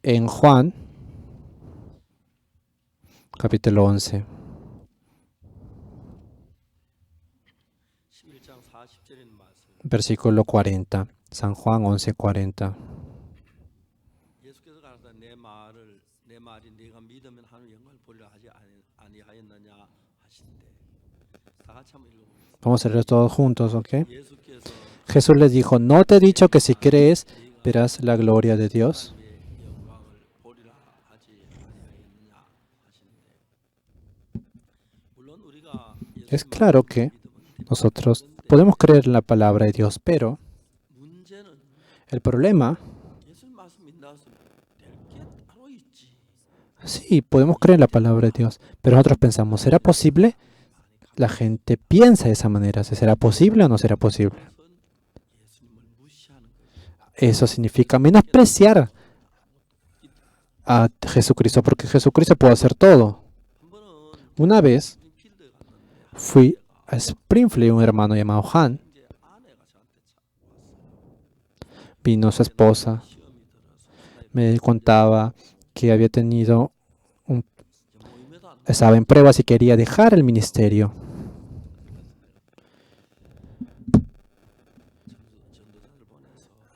En Juan, capítulo 11, versículo 40. San Juan 11:40. Vamos a leer todos juntos, ¿ok? Jesús les dijo, ¿no te he dicho que si crees verás la gloria de Dios? Es claro que nosotros podemos creer en la palabra de Dios, pero el problema, sí, podemos creer en la palabra de Dios, pero nosotros pensamos, ¿será posible? La gente piensa de esa manera, ¿será posible o no será posible? Eso significa menospreciar a Jesucristo, porque Jesucristo puede hacer todo. Una vez fui a Springfield, un hermano llamado Han. Vino su esposa, me contaba que había tenido estaba en pruebas y quería dejar el ministerio.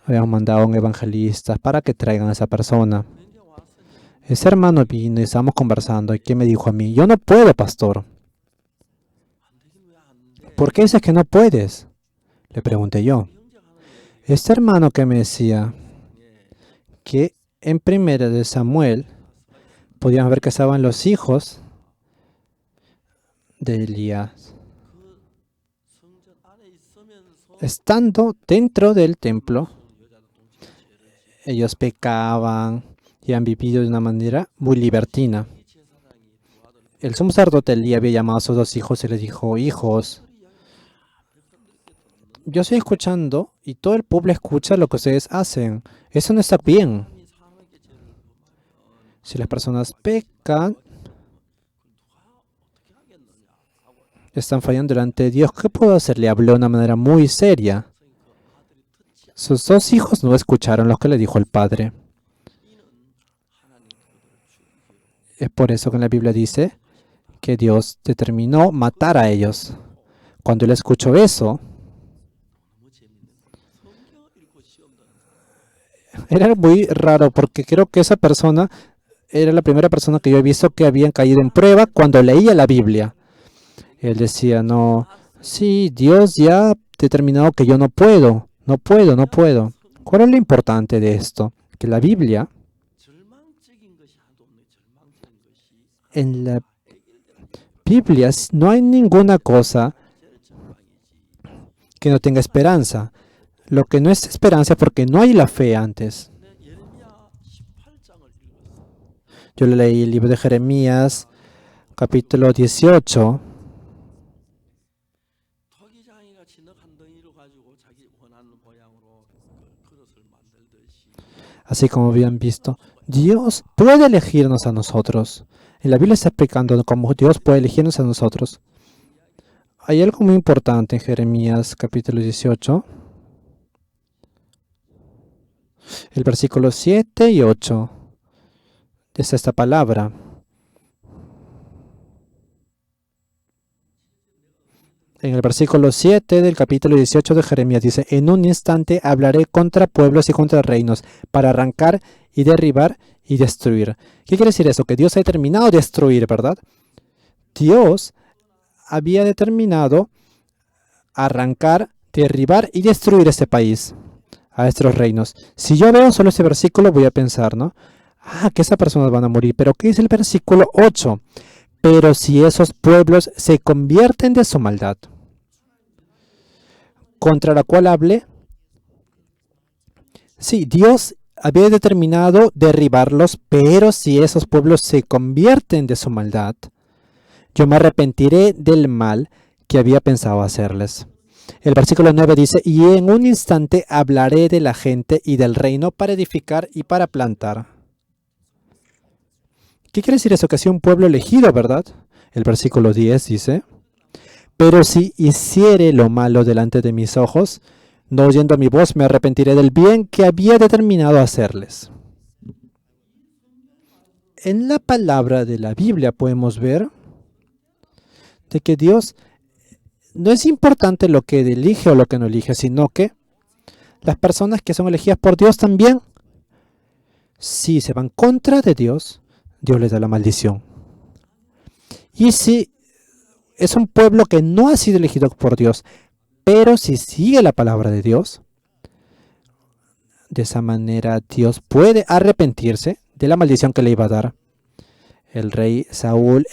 Habíamos mandado a un evangelista para que traigan a esa persona. Ese hermano vino y estábamos conversando. ¿Y qué me dijo a mí? Yo no puedo, pastor. ¿Por qué dices que no puedes? Le pregunté yo. Este hermano que me decía que en 1 de Samuel podíamos ver que estaban los hijos de Elías estando dentro del templo. Ellos pecaban y han vivido de una manera muy libertina. El sumo sacerdote Elías había llamado a sus dos hijos y les dijo, hijos, yo estoy escuchando y todo el pueblo escucha lo que ustedes hacen. Eso no está bien. Si las personas pecan, están fallando delante de Dios. ¿Qué puedo hacer? Le habló de una manera muy seria. Sus dos hijos no escucharon lo que le dijo el padre. Es por eso que en la Biblia dice que Dios determinó matar a ellos. Cuando él escuchó eso, era muy raro porque creo que esa persona era la primera persona que yo he visto que habían caído en prueba cuando leía la Biblia. Él decía, no, sí, Dios ya ha determinado que yo no puedo. ¿Cuál es lo importante de esto? Que la Biblia, en la Biblia no hay ninguna cosa que no tenga esperanza. Lo que no es esperanza es porque no hay la fe antes. Yo leí el libro de Jeremías, capítulo 18. Así como habían visto, Dios puede elegirnos a nosotros. En la Biblia está explicando cómo Dios puede elegirnos a nosotros. Hay algo muy importante en Jeremías capítulo 18. El versículo 7 y 8. Es esta palabra. En el versículo 7 del capítulo 18 de Jeremías dice, en un instante hablaré contra pueblos y contra reinos para arrancar y derribar y destruir. ¿Qué quiere decir eso? Que Dios ha determinado destruir, ¿verdad? Dios había determinado arrancar, derribar y destruir este país, a estos reinos. Si yo veo solo ese versículo voy a pensar, ¿no? Que esas personas van a morir. Pero ¿qué dice el versículo 8? Pero si esos pueblos se convierten de su maldad, contra la cual hablé, sí, Dios había determinado derribarlos, pero si esos pueblos se convierten de su maldad, yo me arrepentiré del mal que había pensado hacerles. El versículo 9 dice, y en un instante hablaré de la gente y del reino para edificar y para plantar. ¿Qué quiere decir eso? Que ha sido un pueblo elegido, ¿verdad? El versículo 10 dice, pero si hiciere lo malo delante de mis ojos, No oyendo mi voz, me arrepentiré del bien que había determinado hacerles. En la palabra de la Biblia podemos ver de que Dios no es importante lo que elige o lo que no elige, sino que las personas que son elegidas por Dios también, si se van contra de Dios, Dios les da la maldición. Y si es un pueblo que no ha sido elegido por Dios, pero si sigue la palabra de Dios, de esa manera Dios puede arrepentirse de la maldición que le iba a dar. El rey Saúl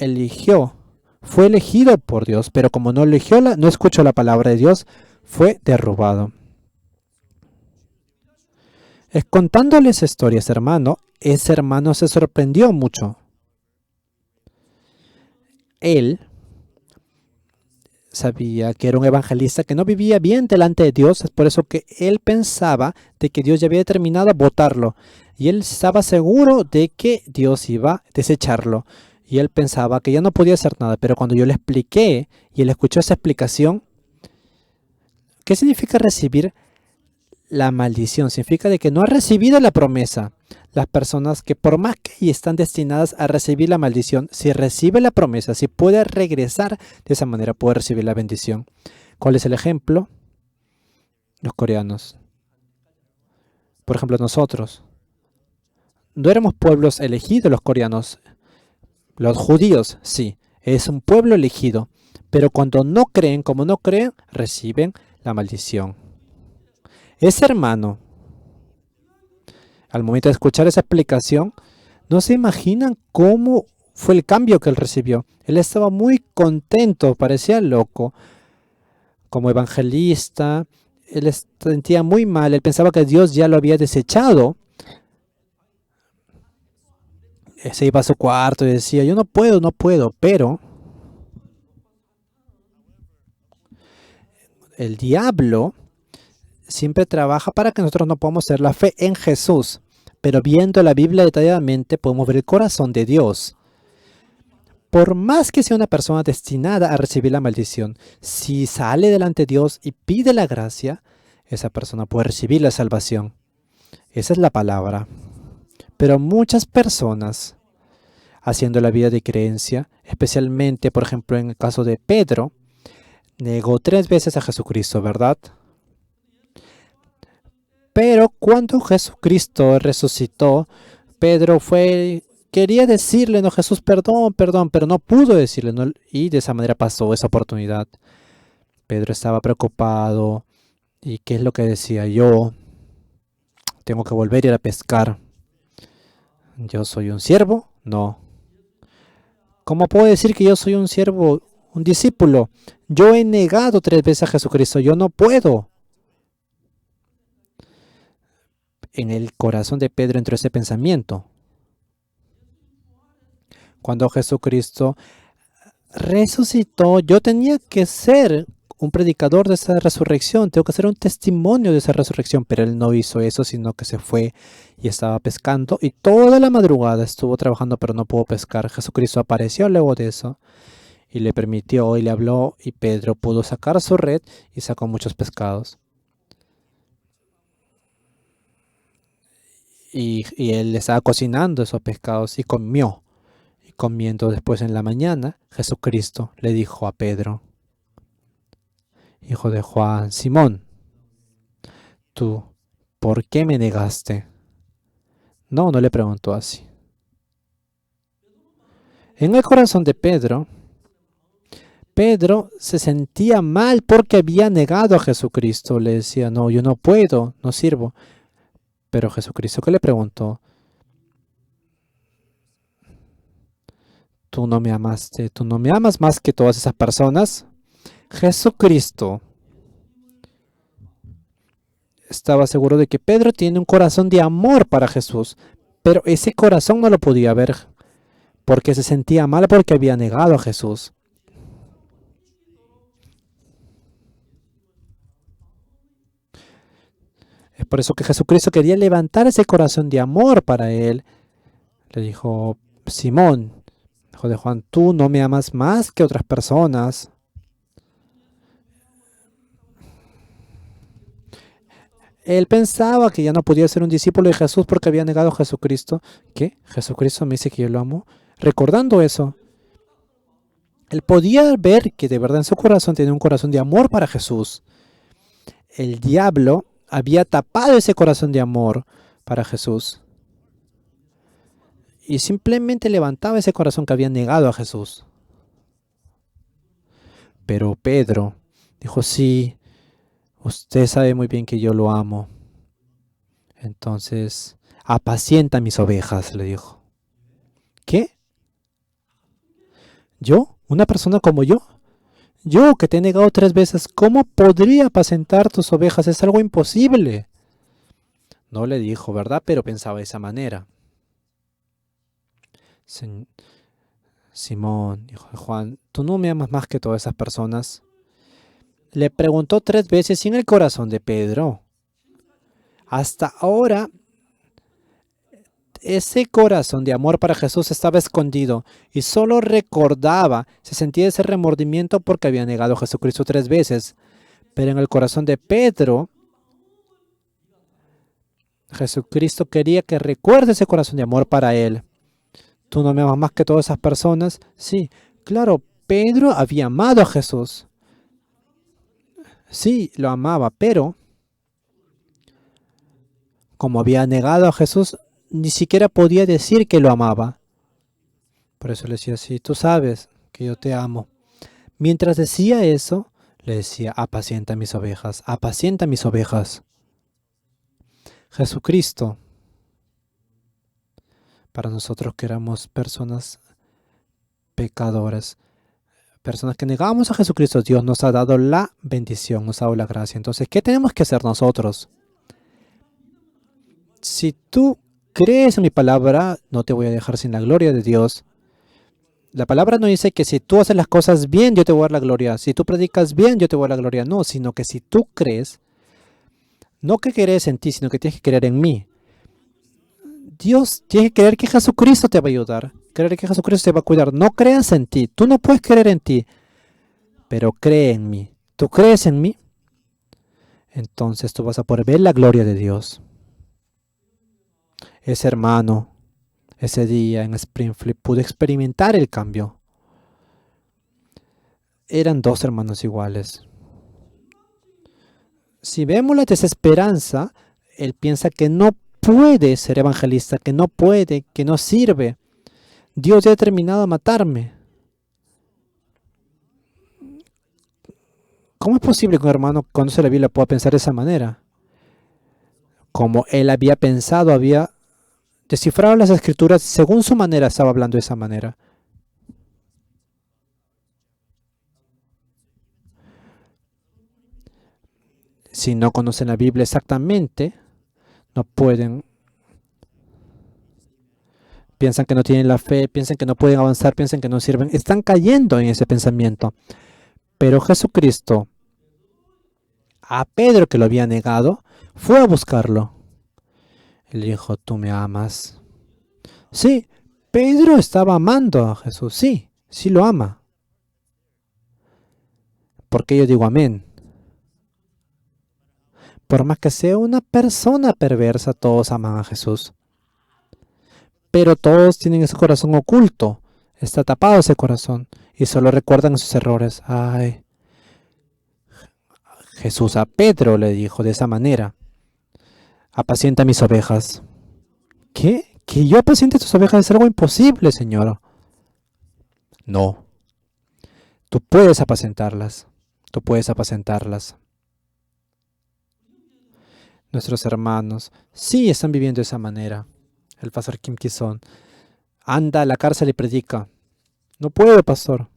fue elegido por Dios, pero como no escuchó la palabra de Dios, fue derrubado. Contándoles historias, ese hermano se sorprendió mucho. Él sabía que era un evangelista que no vivía bien delante de Dios, es por eso que él pensaba de que Dios ya había determinado votarlo, y él estaba seguro de que Dios iba a desecharlo, y él pensaba que ya no podía hacer nada, pero cuando yo le expliqué, y él escuchó esa explicación, ¿qué significa recibir la maldición? Significa de que no ha recibido la promesa. Las personas que por más que están destinadas a recibir la maldición, si recibe la promesa, si puede regresar de esa manera, puede recibir la bendición. ¿Cuál es el ejemplo? Los coreanos. Por ejemplo, nosotros. No éramos pueblos elegidos los coreanos. Los judíos, sí, es un pueblo elegido. Pero cuando no creen, como no creen, reciben la maldición. Ese hermano, al momento de escuchar esa explicación, no se imaginan cómo fue el cambio que él recibió. Él estaba muy contento, parecía loco. Como evangelista, él se sentía muy mal, él pensaba que Dios ya lo había desechado. Se iba a su cuarto y decía, yo no puedo, pero el diablo siempre trabaja para que nosotros no podamos tener la fe en Jesús. Pero viendo la Biblia detalladamente podemos ver el corazón de Dios. Por más que sea una persona destinada a recibir la maldición, si sale delante de Dios y pide la gracia, esa persona puede recibir la salvación. Esa es la palabra. Pero muchas personas, haciendo la vida de creencia, especialmente, por ejemplo, en el caso de Pedro, negó 3 veces a Jesucristo, ¿verdad? Pero cuando Jesucristo resucitó, Pedro quería decirle, no, Jesús, perdón, pero no pudo decirle, ¿no? Y de esa manera pasó esa oportunidad. Pedro estaba preocupado. ¿Y qué es lo que decía? Yo tengo que volver a ir a pescar. ¿Yo soy un siervo? No. ¿Cómo puedo decir que yo soy un siervo, un discípulo? Yo he negado 3 veces a Jesucristo, yo no puedo. En el corazón de Pedro entró ese pensamiento. Cuando Jesucristo resucitó, yo tenía que ser un predicador de esa resurrección, tengo que ser un testimonio de esa resurrección, pero él no hizo eso, sino que se fue y estaba pescando y toda la madrugada estuvo trabajando, pero no pudo pescar. Jesucristo apareció luego de eso y le permitió y le habló, y Pedro pudo sacar su red y sacó muchos pescados. Y él estaba cocinando esos pescados y comió. Y comiendo después en la mañana, Jesucristo le dijo a Pedro, hijo de Juan, Simón, ¿tú por qué me negaste? No, no le preguntó así. En el corazón de Pedro, Pedro se sentía mal porque había negado a Jesucristo. Le decía, no, yo no puedo, no sirvo. Pero Jesucristo, ¿qué le preguntó? ¿Tú no me amaste? ¿Tú no me amas más que todas esas personas? Jesucristo estaba seguro de que Pedro tiene un corazón de amor para Jesús, pero ese corazón no lo podía ver porque se sentía mal porque había negado a Jesús. Es por eso que Jesucristo quería levantar ese corazón de amor para él. Le dijo, Simón, hijo de Juan, tú no me amas más que otras personas. Él pensaba que ya no podía ser un discípulo de Jesús porque había negado a Jesucristo. ¿Qué? ¿Jesucristo me dice que yo lo amo? Recordando eso, él podía ver que de verdad en su corazón tenía un corazón de amor para Jesús. El diablo había tapado ese corazón de amor para Jesús y simplemente levantaba ese corazón que había negado a Jesús. Pero Pedro dijo, sí, usted sabe muy bien que yo lo amo. Entonces, apacienta mis ovejas, le dijo. ¿Qué? ¿Yo? ¿Una persona como yo? Yo que te he negado 3 veces, ¿cómo podría apacentar tus ovejas? Es algo imposible. No le dijo, ¿verdad? Pero pensaba de esa manera. Simón, hijo de Juan, ¿tú no me amas más que todas esas personas? Le preguntó 3 veces y en el corazón de Pedro. Hasta ahora, ese corazón de amor para Jesús estaba escondido y solo recordaba, se sentía ese remordimiento porque había negado a Jesucristo 3 veces. Pero en el corazón de Pedro, Jesucristo quería que recuerde ese corazón de amor para él. ¿Tú no me amas más que todas esas personas? Sí, claro, Pedro había amado a Jesús. Sí, lo amaba, pero como había negado a Jesús, ni siquiera podía decir que lo amaba. Por eso le decía, sí, tú sabes que yo te amo. Mientras decía eso, le decía, apacienta mis ovejas, apacienta mis ovejas. Jesucristo, para nosotros que éramos personas pecadoras, personas que negamos a Jesucristo, Dios nos ha dado la bendición, nos ha dado la gracia. Entonces, ¿qué tenemos que hacer nosotros? Si tú crees en mi palabra, no te voy a dejar sin la gloria de Dios. La palabra no dice que si tú haces las cosas bien, yo te voy a dar la gloria. Si tú predicas bien, yo te voy a dar la gloria. No, sino que si tú crees, no que crees en ti, sino que tienes que creer en mí. Dios tiene que creer que Jesucristo te va a ayudar. Creer que Jesucristo te va a cuidar. No creas en ti. Tú no puedes creer en ti, pero cree en mí. ¿Tú crees en mí? Entonces tú vas a poder ver la gloria de Dios. Ese hermano, ese día en Springfield, pudo experimentar el cambio. Eran 2 hermanos iguales. Si vemos la desesperanza, él piensa que no puede ser evangelista, que no puede, que no sirve. Dios ya ha determinado a matarme. ¿Cómo es posible que un hermano cuando conoce la Biblia pueda pensar de esa manera? Como él había pensado, había descifrado las escrituras según su manera, estaba hablando de esa manera. Si no conocen la Biblia exactamente, no pueden. Piensan que no tienen la fe, piensan que no pueden avanzar, piensan que no sirven. Están cayendo en ese pensamiento. Pero Jesucristo, a Pedro que lo había negado, fue a buscarlo. Él dijo, ¿tú me amas? Sí, Pedro estaba amando a Jesús. Sí, sí lo ama. Porque yo digo amén. Por más que sea una persona perversa, todos aman a Jesús. Pero todos tienen ese corazón oculto. Está tapado ese corazón. Y solo recuerdan sus errores. Ay. Jesús a Pedro le dijo de esa manera. Apacienta mis ovejas. ¿Qué? ¿Que yo apaciente tus ovejas es algo imposible, Señor? No. Tú puedes apacentarlas. Tú puedes apacentarlas. Nuestros hermanos sí están viviendo de esa manera. El pastor Kim Ki-son anda a la cárcel y predica. No puede, pastor.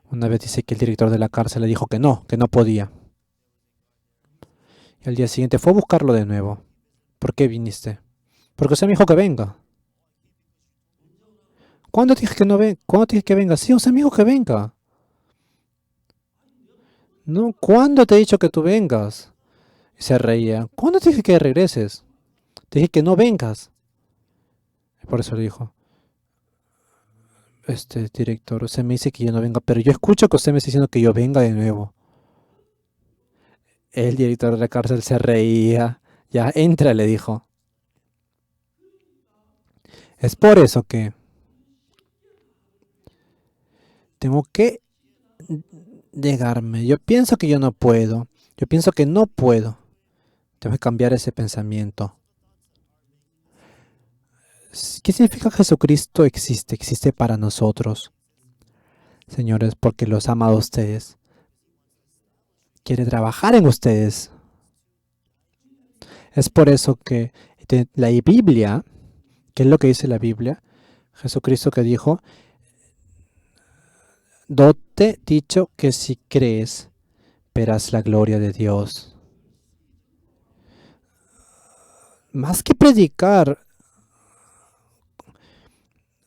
Una vez dice que el director de la cárcel le dijo que no podía. Y al día siguiente fue a buscarlo de nuevo. ¿Por qué viniste? Porque usted me dijo que venga. ¿Cuándo te dije que no venga? ¿Cuándo te dije que venga? Sí, usted me dijo que venga. No, ¿cuándo te he dicho que tú vengas? Y se reía. ¿Cuándo te dije que regreses? Te dije que no vengas. Y por eso le dijo, director, usted me dice que yo no venga, pero yo escucho que usted me está diciendo que yo venga de nuevo. El director de la cárcel se reía. Ya, entra, le dijo. Es por eso que tengo que llegarme. Yo pienso que yo no puedo. Yo pienso que no puedo. Tengo que cambiar ese pensamiento. ¿Qué significa Jesucristo existe? Existe para nosotros. Señores, porque los ama a ustedes. Quiere trabajar en ustedes. Es por eso que la Biblia, ¿qué es lo que dice la Biblia? Jesucristo que dijo, dote dicho que si crees, verás la gloria de Dios. Más que predicar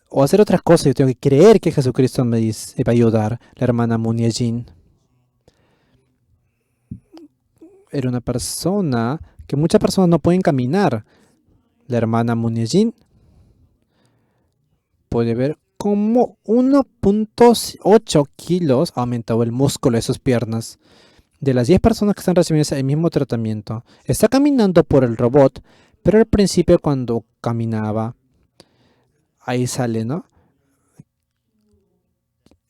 o hacer otras cosas, yo tengo que creer que Jesucristo me va a ayudar. La hermana Muniejin era una persona que muchas personas no pueden caminar. La hermana Muniejin puede ver como 1.8 kilos ha aumentado el músculo de sus piernas. De las 10 personas que están recibiendo el mismo tratamiento, está caminando por el robot, pero al principio cuando caminaba, ahí sale, ¿no?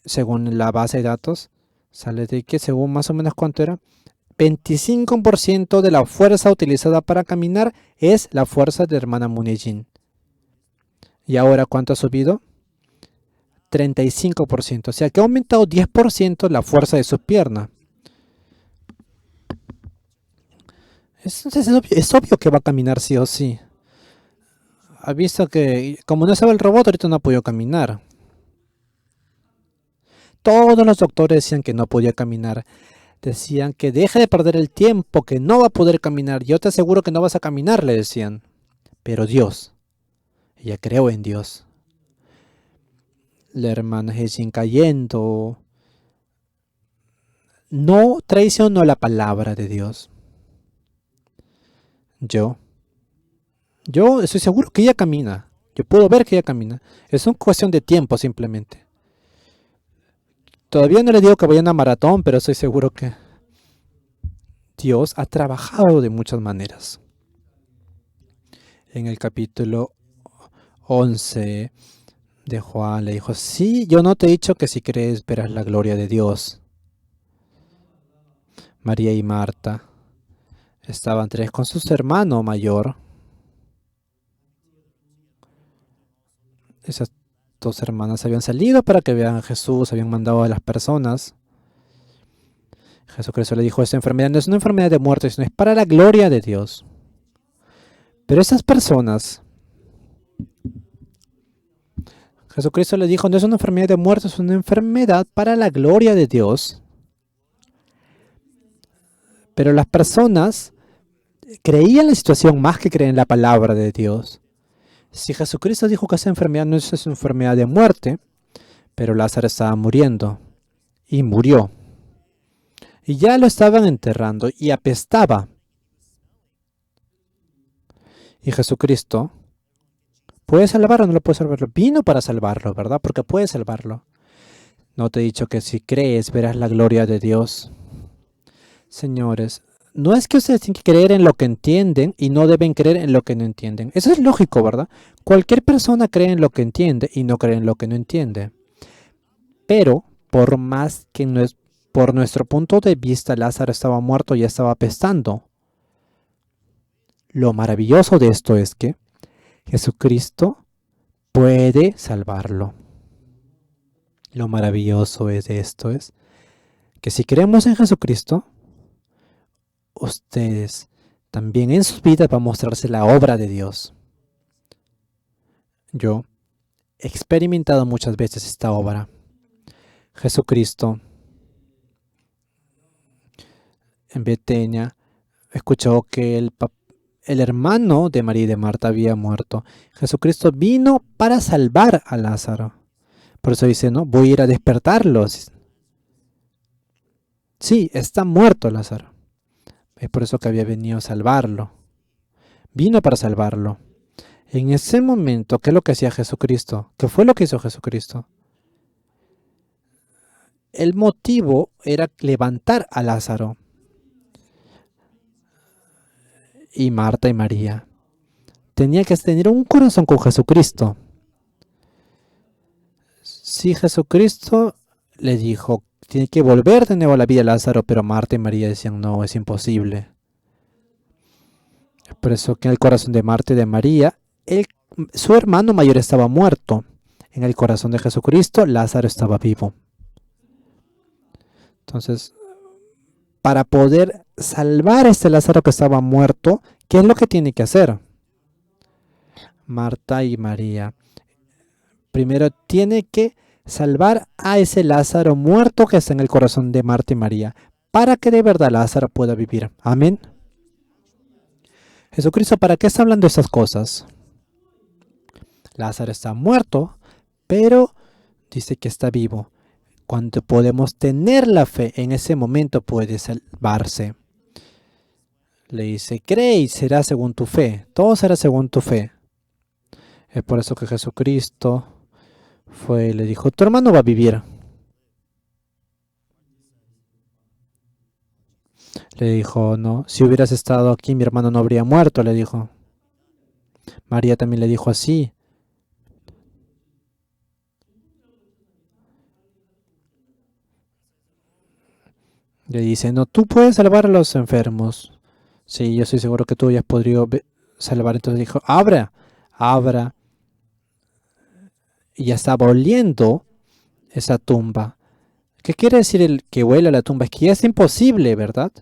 Según la base de datos, sale de que según más o menos cuánto era, 25% de la fuerza utilizada para caminar es la fuerza de hermana Muniejin. ¿Y ahora cuánto ha subido? 35%. O sea que ha aumentado 10% la fuerza de su pierna. Es obvio que va a caminar sí o sí. Ha visto que, como no sabe el robot, ahorita no ha podido caminar. Todos los doctores decían que no podía caminar. Decían que deje de perder el tiempo, que no va a poder caminar. Yo te aseguro que no vas a caminar, le decían. Pero Dios, ella creó en Dios. La hermana Hejin cayendo. No traicionó la palabra de Dios. Yo estoy seguro que ella camina. Yo puedo ver que ella camina. Es una cuestión de tiempo simplemente. Todavía no le digo que vaya a una maratón, pero estoy seguro que Dios ha trabajado de muchas maneras. En el capítulo 11 de Juan le dijo, sí, yo no te he dicho que si crees verás la gloria de Dios. María y Marta estaban tres con su hermano mayor. Esas dos hermanas habían salido para que vean a Jesús, habían mandado a las personas. Jesucristo le dijo, esta enfermedad no es una enfermedad de muerte, sino es para la gloria de Dios. Pero esas personas, Jesucristo le dijo, no es una enfermedad de muerte, es una enfermedad para la gloria de Dios. Pero las personas creían la situación más que creen la palabra de Dios. Si Jesucristo dijo que esa enfermedad no es una enfermedad de muerte, pero Lázaro estaba muriendo y murió. Y ya lo estaban enterrando y apestaba. Y Jesucristo puede salvarlo, no lo puede salvarlo. Vino para salvarlo, ¿verdad? Porque puede salvarlo. No te he dicho que si crees verás la gloria de Dios. Señores, no es que ustedes tienen que creer en lo que entienden y no deben creer en lo que no entienden. Eso es lógico, ¿verdad? Cualquier persona cree en lo que entiende y no cree en lo que no entiende. Pero, por más que no es, por nuestro punto de vista Lázaro estaba muerto y estaba apestando, lo maravilloso de esto es que Jesucristo puede salvarlo. Lo maravilloso de esto es que si creemos en Jesucristo, ustedes también en sus vidas va a mostrarse la obra de Dios. Yo he experimentado muchas veces esta obra. Jesucristo en Betania escuchó que el hermano de María y de Marta había muerto. Jesucristo vino para salvar a Lázaro. Por eso dice, no, voy a ir a despertarlos. Sí, está muerto Lázaro. Es por eso que había venido a salvarlo. Vino para salvarlo. En ese momento, ¿qué es lo que hacía Jesucristo? ¿Qué fue lo que hizo Jesucristo? El motivo era levantar a Lázaro. y Marta y María. Tenía que tener un corazón con Jesucristo. Si Jesucristo le dijo, tiene que volver de nuevo a la vida de Lázaro, pero Marta y María decían, no, es imposible. Por eso que en el corazón de Marta y de María, su hermano mayor estaba muerto. En el corazón de Jesucristo, Lázaro estaba vivo. Entonces, para poder salvar a este Lázaro que estaba muerto, ¿qué es lo que tiene que hacer? Marta y María. Primero tiene que salvar a ese Lázaro muerto que está en el corazón de Marta y María, para que de verdad Lázaro pueda vivir. Amén. Jesucristo, ¿para qué está hablando esas cosas? Lázaro está muerto, pero dice que está vivo. Cuando podemos tener la fe, en ese momento puede salvarse. Le dice, cree y será según tu fe. Todo será según tu fe. Es por eso que Jesucristo fue y le dijo, tu hermano va a vivir. Le dijo, no, si hubieras estado aquí, mi hermano no habría muerto, le dijo. María también le dijo así. Le dice, no, tú puedes salvar a los enfermos. Sí, yo estoy seguro que tú ya has podido salvar. Entonces dijo, abra. Y ya estaba oliendo esa tumba. ¿Qué quiere decir el que huele a la tumba? Es que ya es imposible, ¿verdad?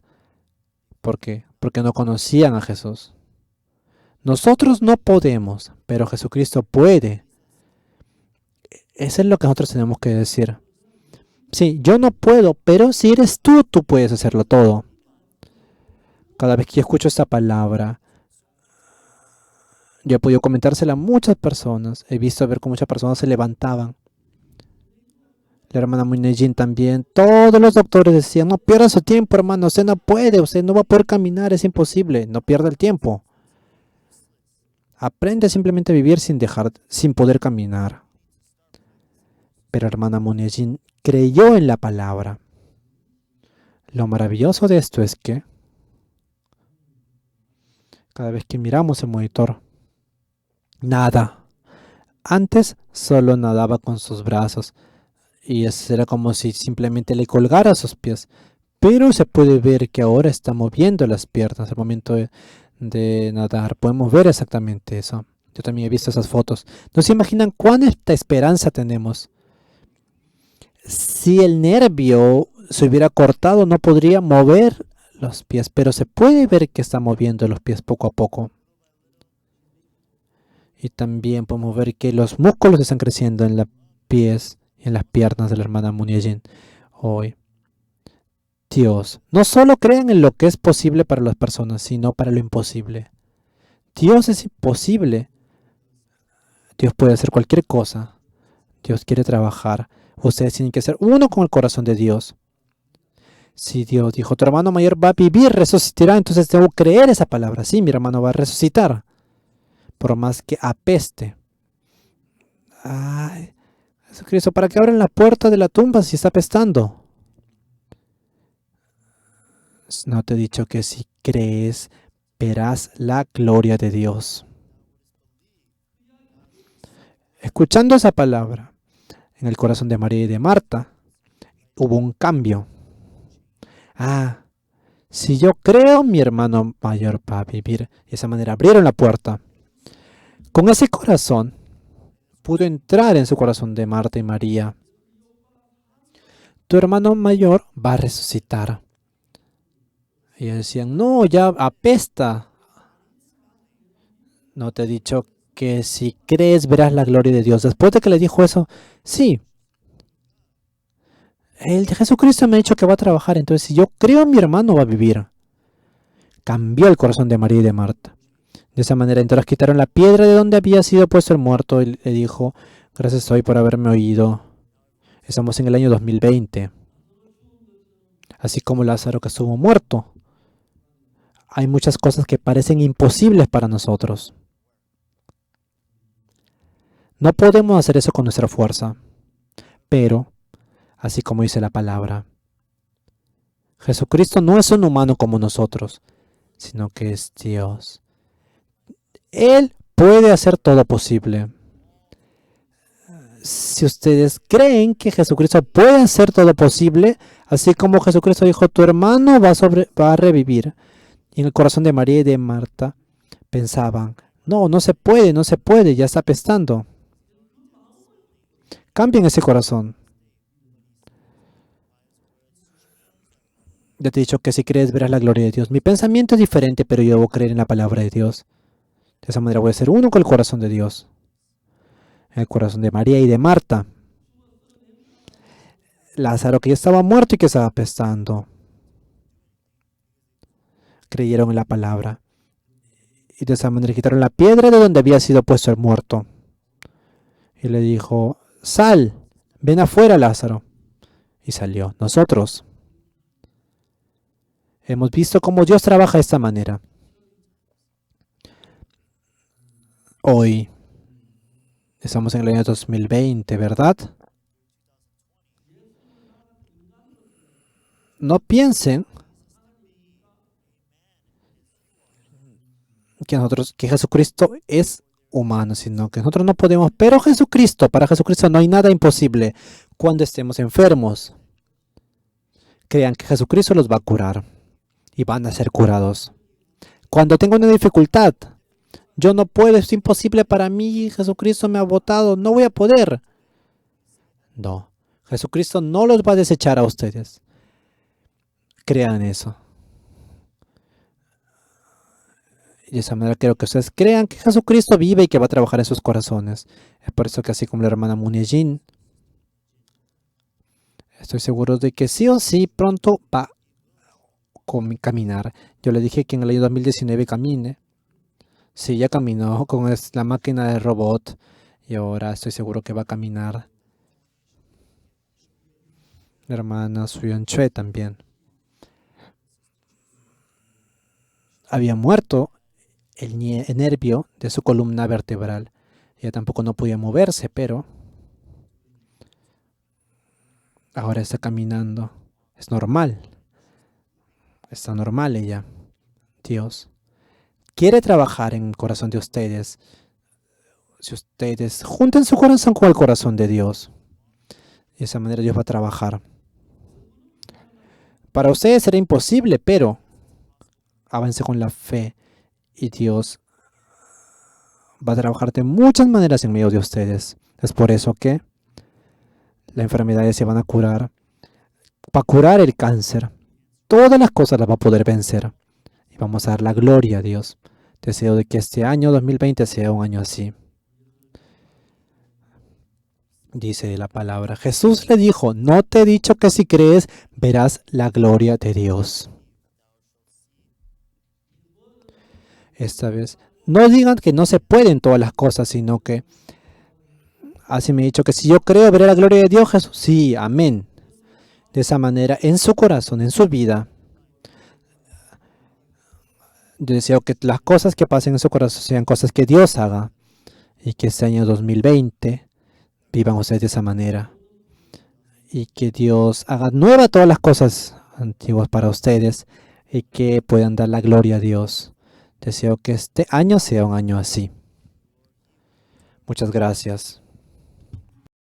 ¿Por qué? Porque no conocían a Jesús. Nosotros no podemos, pero Jesucristo puede. Eso es lo que nosotros tenemos que decir. Sí, yo no puedo, pero si eres tú, tú puedes hacerlo todo. Cada vez que yo escucho esta palabra, yo he podido comentársela a muchas personas. He visto ver cómo muchas personas se levantaban. La hermana Munejin también. Todos los doctores decían, no pierda su tiempo, hermano. Usted no puede, usted no va a poder caminar, es imposible. No pierda el tiempo. Aprende simplemente a vivir sin poder caminar. Pero la hermana Munejin creyó en la palabra. Lo maravilloso de esto es que cada vez que miramos el monitor, nada. Antes solo nadaba con sus brazos y era como si simplemente le colgara sus pies. Pero se puede ver que ahora está moviendo las piernas al momento de nadar. Podemos ver exactamente eso. Yo también he visto esas fotos. ¿No se imaginan cuánta esperanza tenemos? Si el nervio se hubiera cortado, no podría mover los pies, pero se puede ver que está moviendo los pies poco a poco. Y también podemos ver que los músculos están creciendo en los pies y en las piernas de la hermana Munejin hoy. Dios, no solo crean en lo que es posible para las personas, sino para lo imposible. Dios es imposible. Dios puede hacer cualquier cosa. Dios quiere trabajar. Ustedes tienen que ser uno con el corazón de Dios. Si Dios dijo, tu hermano mayor va a vivir, resucitará, entonces debo creer esa palabra. Sí, mi hermano va a resucitar. Por más que apeste. Ay, Jesucristo, ¿para qué abren la puerta de la tumba si está apestando? No te he dicho que si crees, verás la gloria de Dios. Escuchando esa palabra en el corazón de María y de Marta, hubo un cambio. Si yo creo, mi hermano mayor va a vivir. De esa manera abrieron la puerta. Con ese corazón, pudo entrar en su corazón de Marta y María. Tu hermano mayor va a resucitar. Y ellos decían, no, ya apesta. No te he dicho que si crees verás la gloria de Dios. Después de que le dijo eso, sí. El de Jesucristo me ha dicho que va a trabajar, entonces si yo creo mi hermano va a vivir. Cambió el corazón de María y de Marta. De esa manera entonces quitaron la piedra de donde había sido puesto el muerto y le dijo, gracias hoy por haberme oído. Estamos en el año 2020. Así como Lázaro que estuvo muerto. Hay muchas cosas que parecen imposibles para nosotros. No podemos hacer eso con nuestra fuerza. Pero, así como dice la palabra, Jesucristo no es un humano como nosotros. sino que es Dios. Él puede hacer todo posible. Si ustedes creen que Jesucristo puede hacer todo posible, así como Jesucristo dijo, tu hermano va a revivir. Y en el corazón de María y de Marta pensaban, no, no se puede, no se puede, ya está apestando. Cambien ese corazón. Ya te he dicho que si crees verás la gloria de Dios. Mi pensamiento es diferente, pero yo debo creer en la palabra de Dios. De esa manera voy a ser uno con el corazón de Dios. El corazón de María y de Marta. Lázaro, que ya estaba muerto y que estaba apestando. Creyeron en la palabra. Y de esa manera quitaron la piedra de donde había sido puesto el muerto. Y le dijo, sal, ven afuera, Lázaro. Y salió. Nosotros hemos visto cómo Dios trabaja de esta manera. Hoy estamos en el año 2020, ¿verdad? No piensen que Jesucristo es humano, sino que nosotros no podemos. Pero para Jesucristo no hay nada imposible. Cuando estemos enfermos, crean que Jesucristo los va a curar y van a ser curados. Cuando tengo una dificultad, yo no puedo, es imposible para mí, Jesucristo me ha botado, no voy a poder. No, Jesucristo no los va a desechar a ustedes. Crean eso. Y de esa manera quiero que ustedes crean que Jesucristo vive y que va a trabajar en sus corazones. Es por eso que así como la hermana Muniejin, estoy seguro de que sí o sí pronto va a caminar. Yo le dije que en el año 2019 camine. Sí, ya caminó con la máquina de robot y ahora estoy seguro que va a caminar. La hermana Suyon Chue también. Había muerto el nervio de su columna vertebral. Ella tampoco no podía moverse, pero ahora está caminando. Es normal. Está normal ella. Dios quiere trabajar en el corazón de ustedes. Si ustedes junten su corazón con el corazón de Dios, de esa manera Dios va a trabajar. Para ustedes será imposible, pero avance con la fe y Dios va a trabajar de muchas maneras en medio de ustedes. Es por eso que las enfermedades se van a curar. Va a curar el cáncer. Todas las cosas las va a poder vencer. Y vamos a dar la gloria a Dios. Deseo de que este año 2020 sea un año así. Dice la palabra. Jesús le dijo, no te he dicho que si crees verás la gloria de Dios. Esta vez, no digan que no se pueden todas las cosas, sino que así me he dicho que si yo creo veré la gloria de Dios, Jesús. Sí, amén. De esa manera, en su corazón, en su vida, yo deseo que las cosas que pasen en su corazón sean cosas que Dios haga y que este año 2020 vivan ustedes de esa manera y que Dios haga nueva todas las cosas antiguas para ustedes y que puedan dar la gloria a Dios. Deseo que este año sea un año así. Muchas gracias.